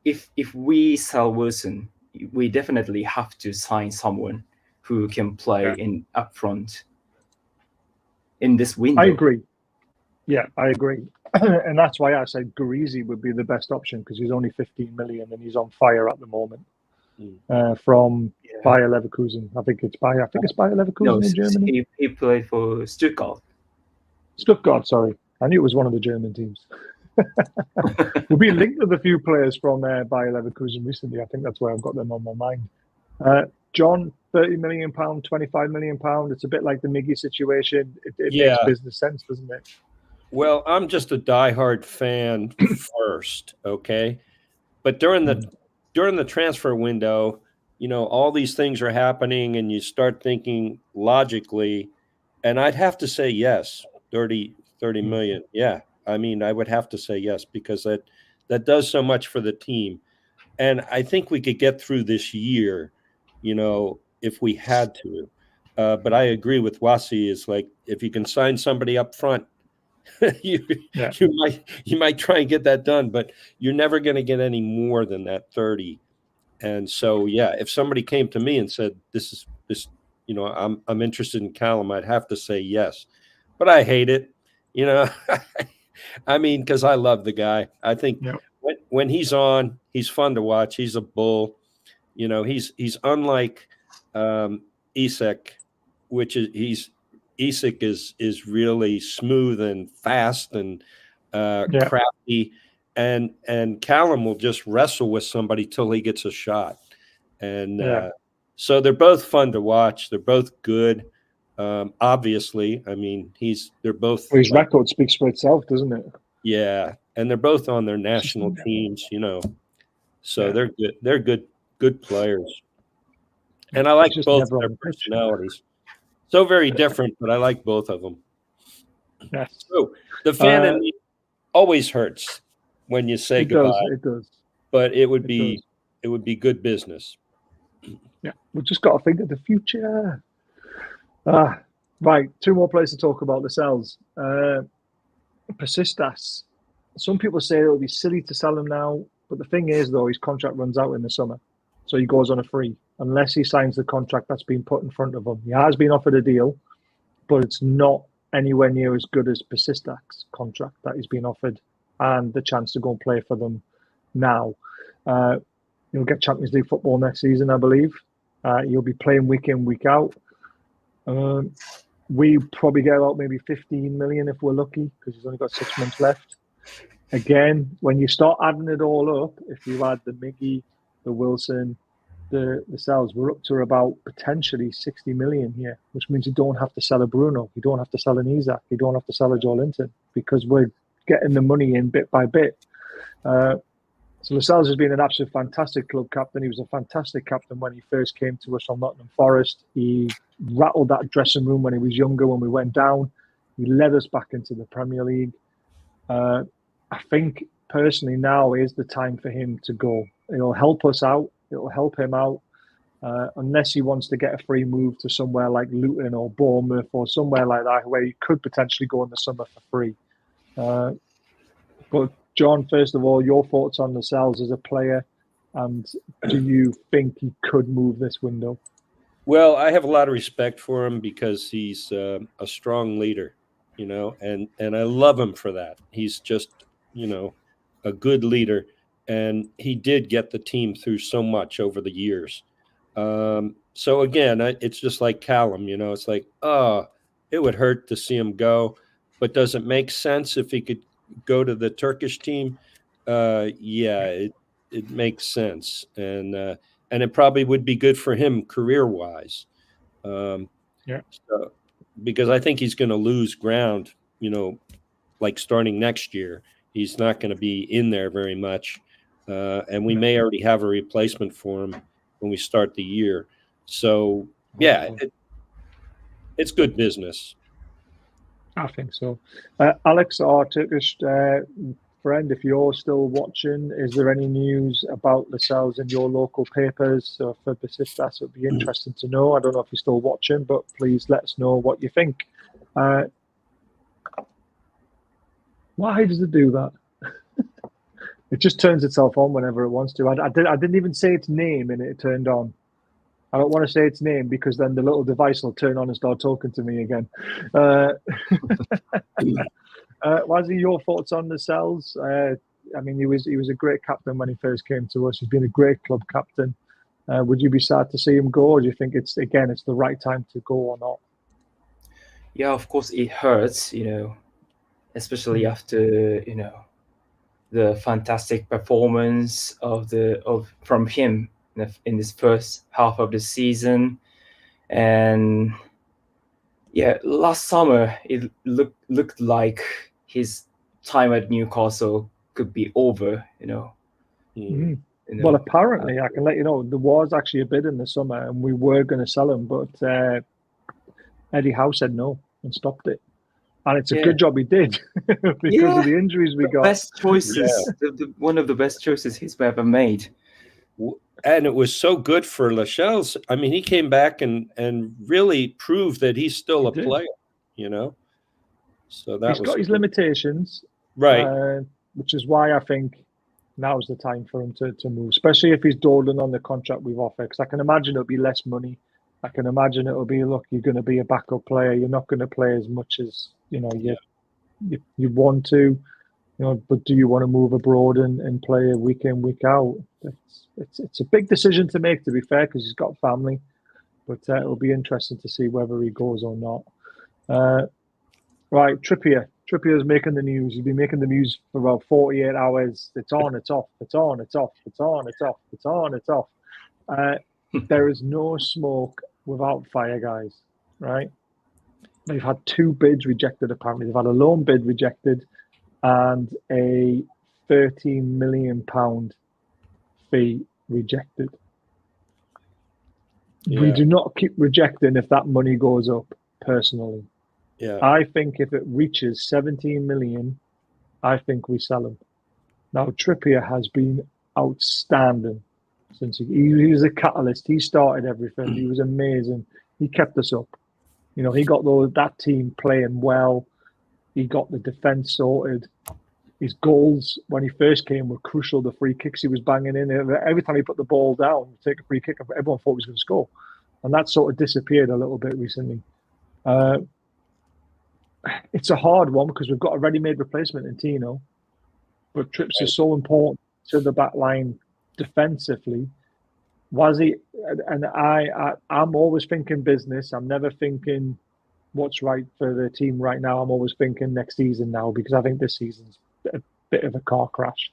if we sell Wilson, we definitely have to sign someone who can play in up front in this window. I agree. Yeah, I agree. And that's why I said Garizi would be the best option, because he's only 15 million and he's on fire at the moment. From Bayer Leverkusen. I think it's Bayer Leverkusen in Germany. He played for Stuttgart. Stuttgart, sorry. I knew it was one of the German teams. We've been linked with a few players from Bayer Leverkusen recently. I think that's why I've got them on my mind. John, £30 million, £25 million. It's a bit like the Miggy situation. It makes business sense, doesn't it? Well, I'm just a diehard fan first, okay? But during the transfer window, you know, all these things are happening, and you start thinking logically, and I'd have to say yes, 30 million. Yeah, I mean, I would have to say yes, because that does so much for the team. And I think we could get through this year, you know, if we had to. But I agree with Wazzy, is like, if you can sign somebody up front, you might try and get that done, but you're never going to get any more than that 30. And so, if somebody came to me and said, this, you know, I'm interested in Callum, I'd have to say yes, but I hate it, you know. I mean, because I love the guy. I think when he's on, he's fun to watch. He's a bull, you know. He's unlike Isak, which is Isak is really smooth and fast and crafty, and Callum will just wrestle with somebody till he gets a shot, and so they're both fun to watch. They're both good. Obviously, I mean, they're both. Well, his record speaks for itself, doesn't it? Yeah, and they're both on their national teams, you know, so they're good. They're good players, and I like both their personalities. So very different, but I like both of them. Yes. So the fan in me always hurts when you say goodbye. It does. But it would be good business. Yeah, we've just got to think of the future. Right, two more players to talk about. Lascelles. Persistas. Some people say it would be silly to sell him now, but the thing is, though, his contract runs out in the summer, so he goes on a free. Unless he signs the contract that's been put in front of him. He has been offered a deal, but it's not anywhere near as good as Persistak's contract that he's been offered, and the chance to go and play for them now. He'll get Champions League football next season, I believe. He'll be playing week in, week out. We probably get about maybe 15 million if we're lucky, because he's only got 6 months left. Again, when you start adding it all up, if you add the Miggy, the Wilson, the Lascelles, we're up to about potentially 60 million here, which means you don't have to sell a Bruno, you don't have to sell an Isak, you don't have to sell a Joelinton, because we're getting the money in bit by bit. So Lascelles has been an absolute fantastic club captain. He was a fantastic captain when he first came to us from Nottingham Forest. He rattled that dressing room when he was younger, when we went down. He led us back into the Premier League. I think personally now is the time for him to go. It'll help us out. It'll help him out, unless he wants to get a free move to somewhere like Luton or Bournemouth or somewhere like that, where he could potentially go in the summer for free. But John, first of all, your thoughts on Lascelles as a player, and do you think he could move this window? Well, I have a lot of respect for him because he's a strong leader, you know, and I love him for that. He's just, you know, a good leader. And he did get the team through so much over the years. So again, it's just like Callum, you know, it's like, it would hurt to see him go, but does it make sense if he could go to the Turkish team? It makes sense. And it probably would be good for him career-wise. Because I think he's going to lose ground, you know, like starting next year. He's not going to be in there very much. And we may already have a replacement for him when we start the year. So, it's good business. I think so. Alex, our Turkish friend, if you're still watching, is there any news about Lascelles in your local papers? So for Persistas, it would be interesting to know. I don't know if you're still watching, but please let us know what you think. Why does it do that? It just turns itself on whenever it wants to. I didn't even say its name and it turned on. I don't want to say its name because then the little device will turn on and start talking to me again. Wazzy, your thoughts on Lascelles? I mean, he was a great captain when he first came to us. He's been a great club captain. Would you be sad to see him go, or do you think it's the right time to go or not? Yeah, of course it hurts, especially after the fantastic performance from him in this first half of the season. And yeah, last summer it looked like his time at Newcastle could be over. Well, apparently, I can let you know there was actually a bid in the summer, and we were going to sell him, but Eddie Howe said no and stopped it. And it's a good job he did because of the injuries we got. Best choices, one of the best choices he's ever made. And it was so good for Lascelles. I mean, he came back and really proved that he's still a player, So he's got his limitations, right? Which is why I think now's the time for him to move, especially if he's dawdling on the contract we've offered. Because I can imagine it'll be less money. I can imagine it'll be, look, you're going to be a backup player. You're not going to play as much as you want to, but do you want to move abroad and play week in, week out? It's a big decision to make, to be fair, because he's got family. But it'll be interesting to see whether he goes or not. Right, Trippier. Trippier's making the news. He's been making the news for about 48 hours. It's on, it's off, it's on, it's off, it's on, it's off, it's on, it's off. There is no smoke without fire, guys, right? They've had 2 bids rejected, apparently. They've had a loan bid rejected and a £13 million fee rejected. Yeah. We do not keep rejecting if that money goes up, personally. Yeah. I think if it reaches 17 million, I think we sell him. Now, Trippier has been outstanding since he was a catalyst. He started everything. He was amazing. He kept us up. He got that team playing well. He got the defence sorted. His goals, when he first came, were crucial. The free kicks he was banging in. Every time he put the ball down, take a free kick, everyone thought he was going to score. And that sort of disappeared a little bit recently. It's a hard one because we've got a ready-made replacement in Tino. But Trips is so important to the back line defensively. Wazzy, and I'm always thinking business. I'm never thinking what's right for the team right now. I'm always thinking next season now, because I think this season's a bit of a car crash.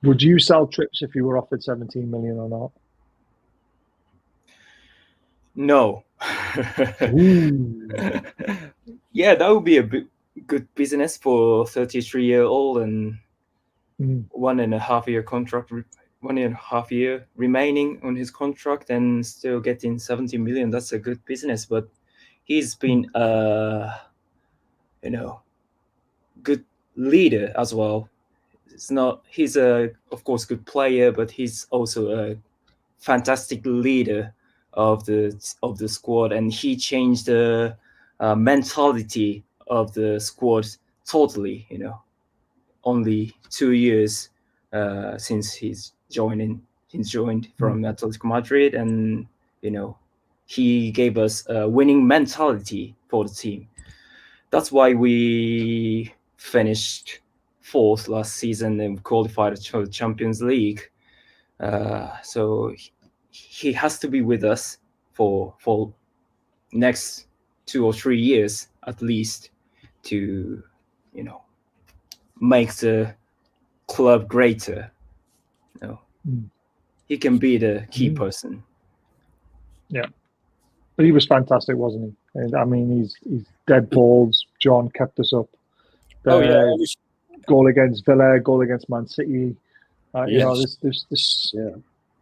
Would you sell Trips if you were offered 17 million or not? No. Yeah, that would be a good business for 33-year-old and 1.5 year contract, 1.5 year remaining on his contract, and still getting 70 million. That's a good business. But he's been good leader as well. He's of course good player, but he's also a fantastic leader of the squad, and he changed the mentality of the squad totally. Only 2 years since he's joined from Atletico Madrid, and he gave us a winning mentality for the team. That's why we finished 4th last season and qualified for the Champions League. So he has to be with us for next 2 or 3 years at least to make the club greater. He can be the key person. Yeah, but he was fantastic, wasn't he? And, I mean, he's dead balls. John kept us up. Goal against Villa, goal against Man City. There's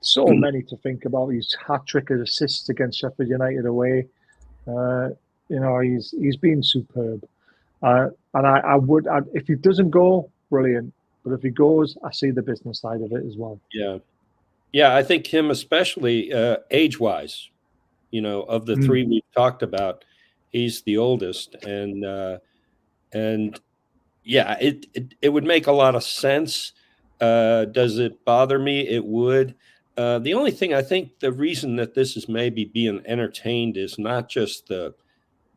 so many to think about. His hat-trick of assists against Sheffield United away. He's been superb. And I would, if he doesn't go, brilliant. But if he goes, I see the business side of it as well. Yeah, I think him especially age-wise, of the 3 we've talked about, he's the oldest. And yeah, it would make a lot of sense. Does it bother me? It would. The only thing, I think the reason that this is maybe being entertained is not just the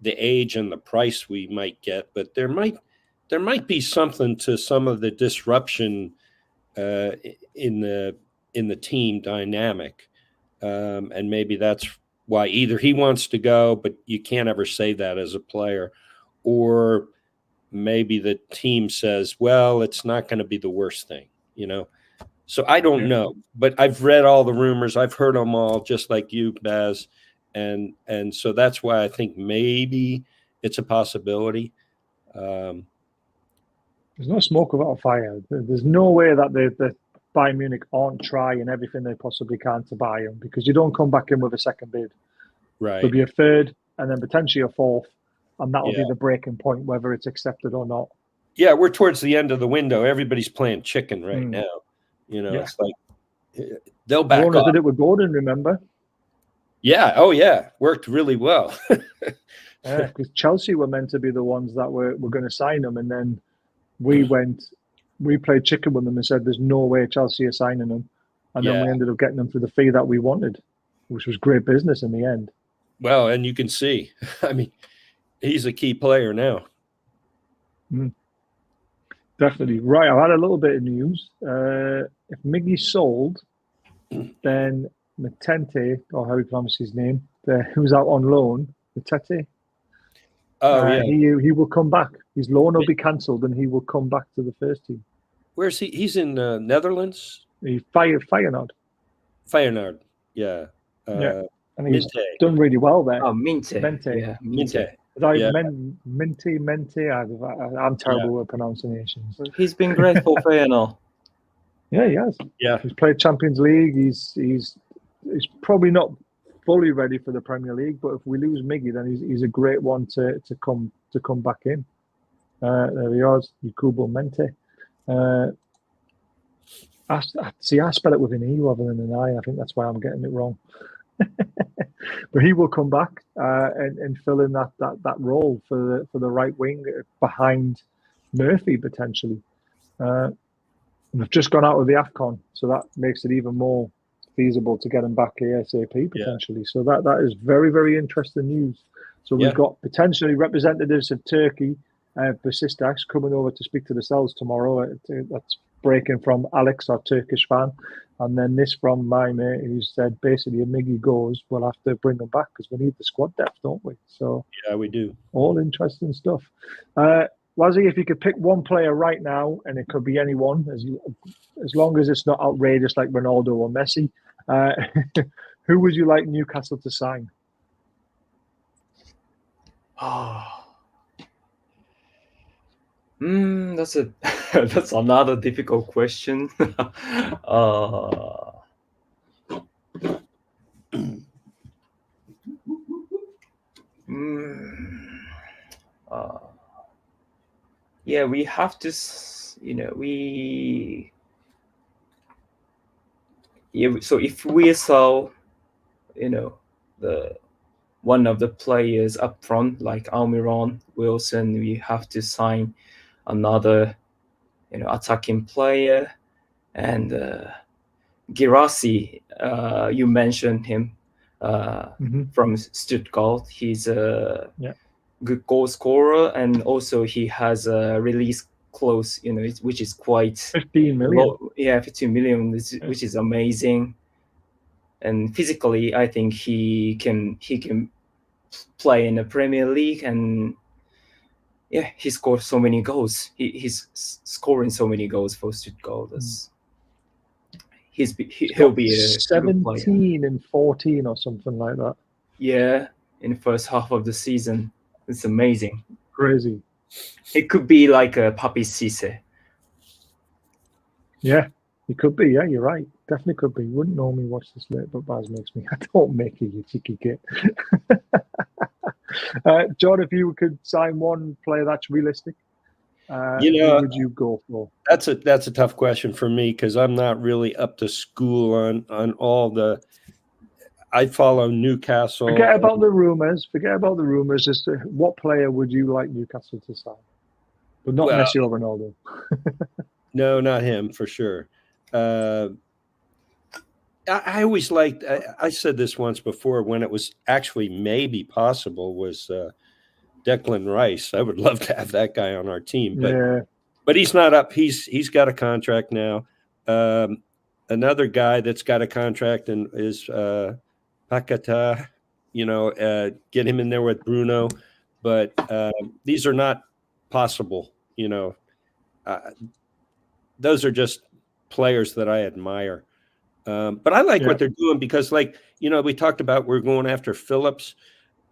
age and the price we might get, but there might be something to some of the disruption in the team dynamic, and maybe that's why either he wants to go, but you can't ever say that as a player, or maybe the team says, well, it's not going to be the worst thing, you know. So I don't know, but I've read all the rumors. I've heard them all, just like you, Baz. And so that's why I think maybe it's a possibility. There's no smoke without a fire. There's no way that the Bayern Munich aren't trying everything they possibly can to buy him, because you don't come back in with a second bid. Right. There'll be a third and then potentially a fourth, and that'll be the breaking point, whether it's accepted or not. Yeah, we're towards the end of the window. Everybody's playing chicken right now. You know, it's like they'll back Corona off. did it with Gordon, remember? Yeah. Oh, yeah. Worked really well. Because Chelsea were meant to be the ones that were going to sign him, and then we played chicken with them and said there's no way Chelsea are signing him, and then we ended up getting them for the fee that we wanted, which was great business in the end. Well, and you can see, I mean, he's a key player now. Definitely. Right, I've had a little bit of news. If Miggy's sold, then Matente, or how he pronounces his name, who's out on loan, Matete, he will come back. His loan will be cancelled and he will come back to the first team. Where's he? He's in Netherlands? Feyenoord. Feyenoord, yeah. And he's done really well there. Oh, Mente. Yeah. Mente. Mente. I'm terrible with pronunciations. He's been great for Feyenoord. Yeah, he has. Yeah, he's played Champions League. He's probably not fully ready for the Premier League, but if we lose Miggy, then he's a great one to come back in. There he is, Yakubo Mente. I spell it with an E rather than an I. I think that's why I'm getting it wrong. But he will come back and fill in that role for the right wing behind Murphy potentially. We've just gone out of the AFCON, so that makes it even more feasible to get him back ASAP potentially. So that is very, very interesting news. So we've got potentially representatives of Turkey, Besiktas, coming over to speak to the Lascelles tomorrow. That's breaking from Alex, our Turkish fan, and then this from my mate who said basically if Miggy goes, we'll have to bring him back because we need the squad depth, don't we? So yeah, we do. All interesting stuff. Wazzy, if you could pick one player right now, and it could be anyone, as long as it's not outrageous like Ronaldo or Messi, who would you like Newcastle to sign? That's another difficult question. Yeah, we have to, so if we saw, the one of the players up front, like Almiron, Wilson, we have to sign another, attacking player. And Girassi, you mentioned him from Stuttgart. He's a good goal scorer, and also he has a release clause, which is quite 15 million. Low. Yeah, 15 million, which is amazing. And physically, I think he can play in the Premier League, and he scored so many goals. He's scoring so many goals for Stuttgart. He'll be a 17 and 14 or something like that. Yeah, in the first half of the season. It's amazing. Crazy. It could be like a Papi Cisse. Yeah, it could be. Yeah, you're right. Definitely could be. You wouldn't normally watch this late, but Baz makes me. I don't make it, you cheeky git. John, if you could sign one player that's realistic, who would you go for? That's a tough question for me because I'm not really up to school on all the. I follow Newcastle. Forget about the rumors. As to what player would you like Newcastle to sign? But not Messi or Ronaldo. No, not him for sure. I always liked. I said this once before when it was actually maybe possible was Declan Rice. I would love to have that guy on our team, but he's not up. He's got a contract now. Another guy that's got a contract and is Pakata. Get him in there with Bruno, but these are not possible. Those are just players that I admire. But I like what they're doing because, we talked about we're going after Phillips,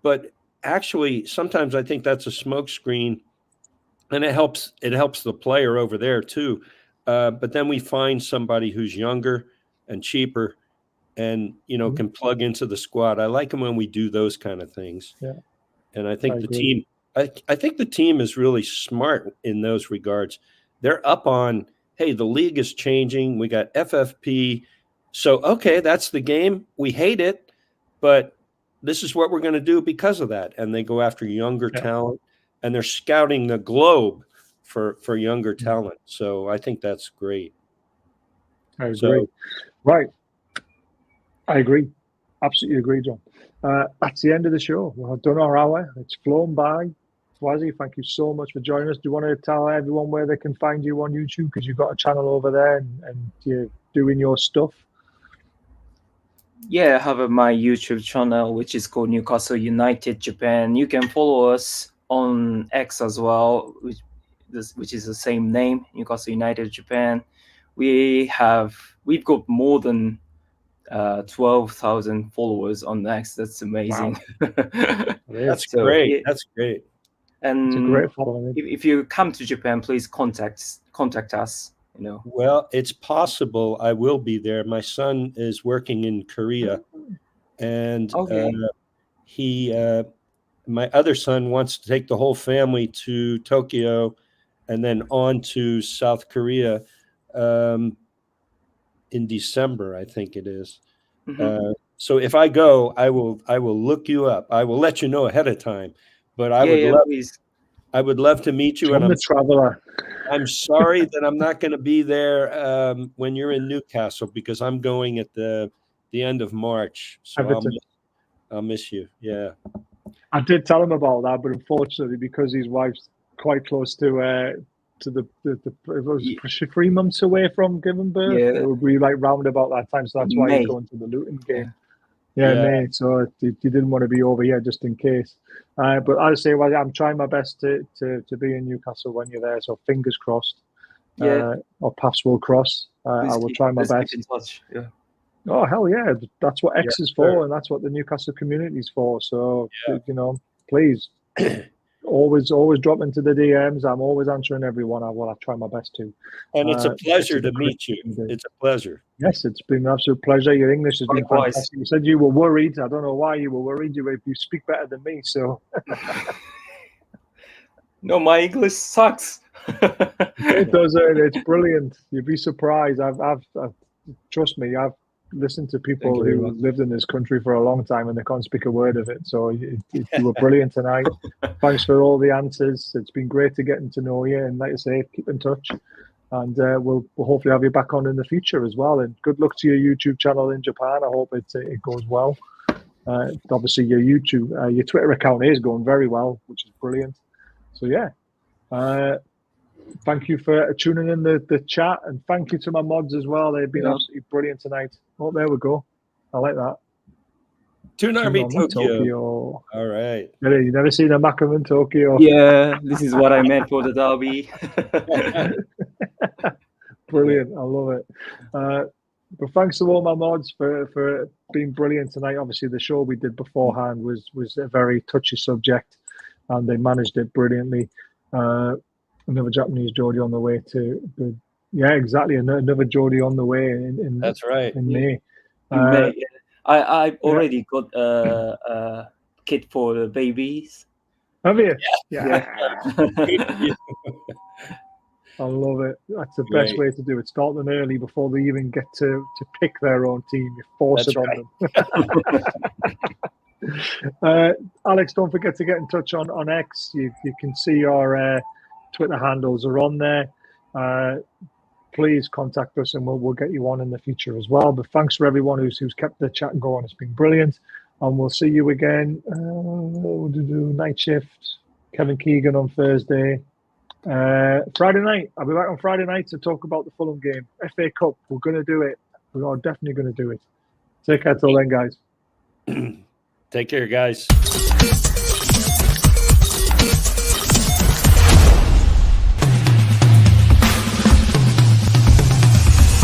but actually sometimes I think that's a smokescreen, and it helps the player over there too. But then we find somebody who's younger and cheaper and, can plug into the squad. I like them when we do those kind of things. Yeah. And I think I think the team is really smart in those regards. They're up on, hey, the league is changing. We got FFP. So, okay, that's the game. We hate it, but this is what we're going to do because of that. And they go after younger talent, and they're scouting the globe for younger talent. So I think that's great. I agree. Right. I agree. Absolutely agree, John. That's the end of the show. We've done our hour. It's flown by. Wazzy, thank you so much for joining us. Do you want to tell everyone where they can find you on YouTube? Because you've got a channel over there and you're doing your stuff. Yeah, I have my YouTube channel, which is called Newcastle United Japan. You can follow us on X as well, which is the same name, Newcastle United Japan. We've got more than 12,000 followers on X. That's amazing. Wow. That's great. Yeah. That's great. And it's a great following. If you come to Japan, please contact us. Well, it's possible I will be there. My son is working in Korea, and my other son wants to take the whole family to Tokyo and then on to South Korea in December, I think it is. So if I go, I will look you up. I will let you know ahead of time. But I would love to meet you. I'm a traveler. I'm sorry that I'm not going to be there when you're in Newcastle because I'm going at the end of March. So I'll miss you. Yeah. I did tell him about that, but unfortunately, because his wife's quite close to it was 3 months away from giving birth. Yeah. It would be like round about that time, so that's why he's going to the Luton game. Yeah, May. So he didn't want to be over here just in case. But I say, well, I'm trying my best to be in Newcastle when you're there. So fingers crossed. Or paths will cross. I will try my best. Keep in touch. Yeah. Oh hell yeah! That's what X is for, and that's what the Newcastle community is for. So please, always drop into the DMs. I'm always answering everyone. I try my best to. And it's a pleasure to meet you. It's a pleasure. Yes, it's been an absolute pleasure. Your English has been fantastic. You said you were worried. I don't know why you were worried. You speak better than me, so. No, my English sucks. It does. It's brilliant. You'd be surprised. I've trust me. I've listened to people who lived in this country for a long time and they can't speak a word of it. So you were brilliant tonight. Thanks for all the answers. It's been great to getting to know you. And like I say, keep in touch. And we'll hopefully have you back on in the future as well. And good luck to your YouTube channel in Japan. I hope it goes well. Obviously, your Twitter account is going very well, which is brilliant. So yeah. Thank you for tuning in the chat, and thank you to my mods as well. They've been absolutely brilliant tonight. Oh, there we go. I like that. Toonami Tokyo. All right. You never seen a Macam in Tokyo? Yeah, this is what I meant for the derby. Brilliant. I love it. But thanks to all my mods for being brilliant tonight. Obviously, the show we did beforehand was a very touchy subject, and they managed it brilliantly. Another Japanese Geordie on the way to exactly. Another Geordie on the way in that's right in May. I already got a kit for the babies. Have you? Yeah. I love it. That's the best way to do it. Start them early before they even get to pick their own team. You force it on them. Alex, don't forget to get in touch on X. You can see our Twitter handles are on there. please contact us and we'll get you on in the future as well. But thanks for everyone who's kept the chat going. It's been brilliant. And we'll see you again. We'll do night shift. Kevin Keegan on Thursday. Friday night. I'll be back on Friday night to talk about the Fulham game. FA Cup. We're going to do it. We are definitely going to do it. Take care till then, guys. Take care, guys.